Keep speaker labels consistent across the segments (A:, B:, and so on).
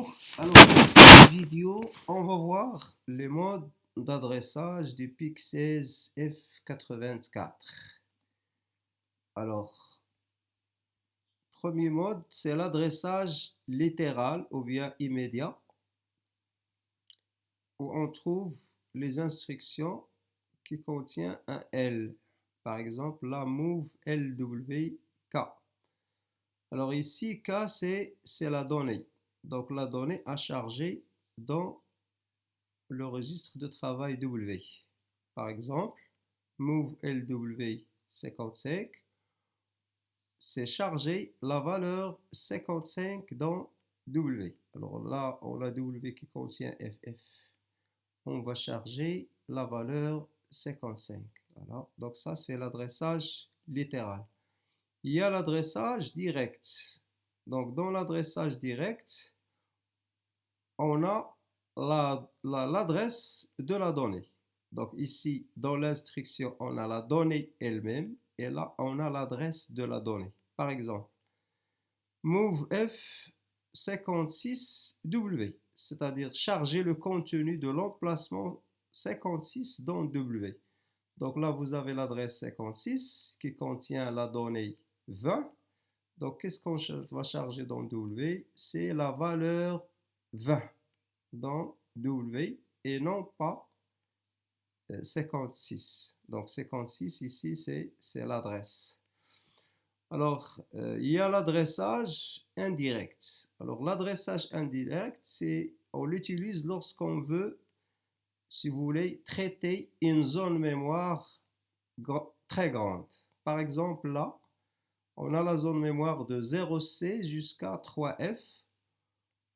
A: Bonjour, alors dans cette vidéo, on va voir les modes d'adressage du PIC 16 F84. Alors, premier mode, c'est l'adressage littéral ou bien immédiat, où on trouve les instructions qui contiennent un L. Par exemple, la move LWK. Alors ici, K, c'est la donnée. Donc la donnée à charger dans le registre de travail W. Par exemple, move LW55, c'est charger la valeur 55 dans W. Alors là, on a W qui contient FF. On va charger la valeur 55. Voilà. Donc ça, c'est l'adressage littéral. Il y a l'adressage direct. Donc dans l'adressage direct, on a l'adresse de la donnée. Donc ici, dans l'instruction, on a la donnée elle-même et là, on a l'adresse de la donnée. Par exemple, move F56W, c'est-à-dire charger le contenu de l'emplacement 56 dans W. Donc là, vous avez l'adresse 56 qui contient la donnée 20. Donc, qu'est-ce qu'on va charger dans W? C'est la valeur 20 dans W et non pas 56. Donc 56 ici, c'est l'adresse. Alors, il y a l'adressage indirect. Alors, l'adressage indirect, on l'utilise lorsqu'on veut, si vous voulez, traiter une zone mémoire très grande. Par exemple, là, on a la zone mémoire de 0C jusqu'à 3F.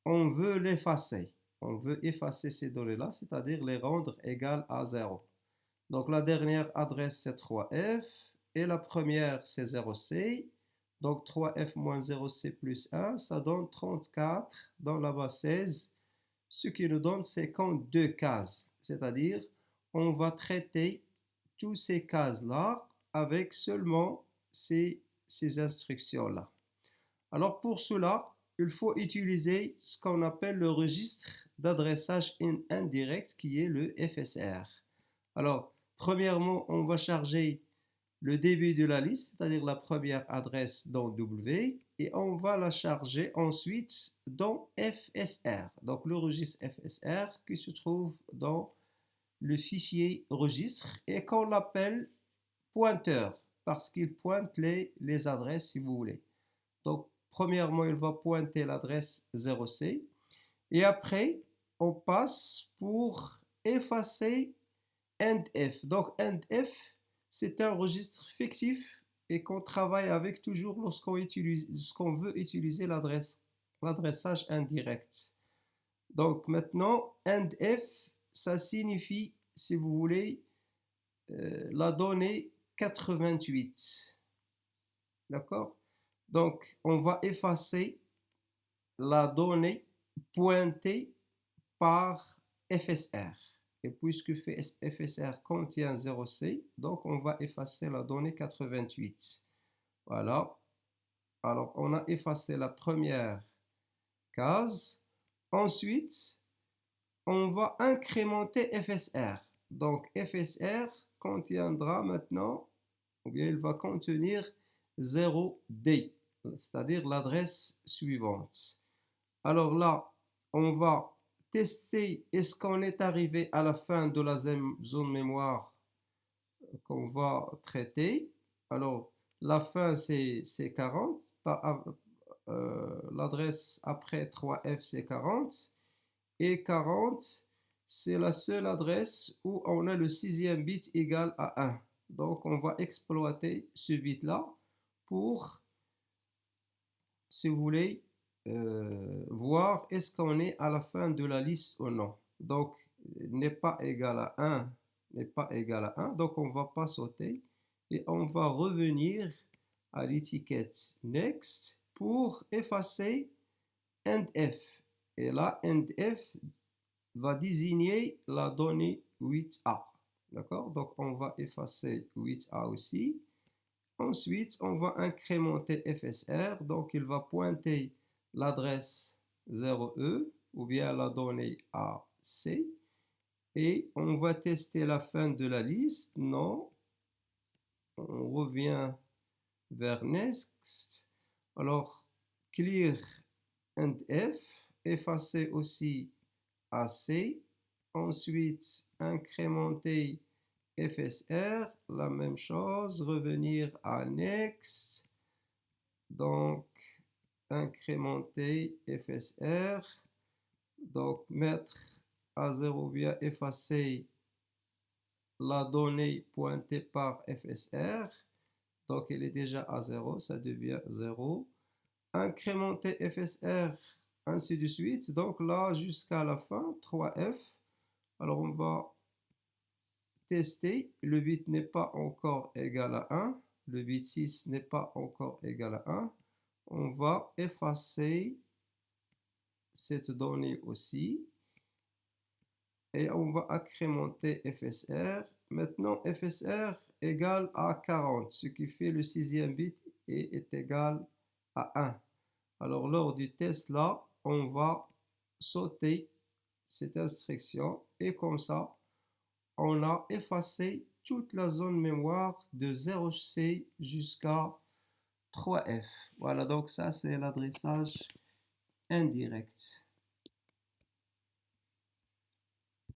A: On veut l'effacer. On veut effacer ces données-là, c'est-à-dire les rendre égales à 0. Donc la dernière adresse, c'est 3F. Et la première, c'est 0C. Donc 3F moins 0C plus 1, ça donne 34 dans la base 16, ce qui nous donne 52 cases. C'est-à-dire, on va traiter tous ces cases-là avec seulement ces instructions-là. Alors pour cela, il faut utiliser ce qu'on appelle le registre d'adressage indirect qui est le FSR. Alors, premièrement, on va charger le début de la liste, c'est-à-dire la première adresse dans W, et on va la charger ensuite dans FSR. Donc le registre FSR qui se trouve dans le fichier registre et qu'on appelle pointeur parce qu'il pointe les adresses si vous voulez. Donc premièrement, il va pointer l'adresse 0C et après, on passe pour effacer endf. Donc endf, c'est un registre fictif et qu'on travaille avec toujours lorsqu'on veut utiliser l'adressage indirect. Donc maintenant, endf, ça signifie, si vous voulez, la donnée 88. D'accord? Donc, on va effacer la donnée pointée par FSR. Et puisque FSR contient 0C, donc on va effacer la donnée 88. Voilà. Alors, on a effacé la première case. Ensuite, on va incrémenter FSR. Donc, FSR contiendra maintenant, ou bien il va contenir 0D, c'est-à-dire l'adresse suivante. Alors là, on va tester est-ce qu'on est arrivé à la fin de la zone mémoire qu'on va traiter. Alors, la fin, c'est 40. L'adresse après 3F, c'est 40. Et 40, c'est la seule adresse où on a le 6e bit égal à 1. Donc, on va exploiter ce bit-là pour, si vous voulez, voir est-ce qu'on est à la fin de la liste ou non. Donc, n'est pas égal à 1, n'est pas égal à 1. Donc, on ne va pas sauter et on va revenir à l'étiquette Next pour effacer endf. Et là, endf va désigner la donnée 8A. D'accord? Donc, on va effacer 8A aussi. Ensuite, on va incrémenter FSR. Donc, il va pointer l'adresse 0E ou bien la donnée à C. Et on va tester la fin de la liste. Non. On revient vers Next. Alors, clear and F. Effacer aussi AC. Ensuite, incrémenter FSR. La même chose. Revenir à Next. Donc, incrémenter FSR. Donc, mettre à 0 bien effacer la donnée pointée par FSR. Donc, elle est déjà à 0, ça devient 0. Incrémenter FSR, ainsi de suite. Donc là, jusqu'à la fin, 3F. Alors, on va tester. Le bit n'est pas encore égal à 1. Le bit 6 n'est pas encore égal à 1. On va effacer cette donnée aussi. Et on va incrémenter FSR. Maintenant, FSR égale à 40, ce qui fait le sixième bit est égal à 1. Alors, lors du test là, on va sauter cette instruction et comme ça, on a effacé toute la zone mémoire de 0C jusqu'à 3F. Voilà, donc ça, c'est l'adressage indirect.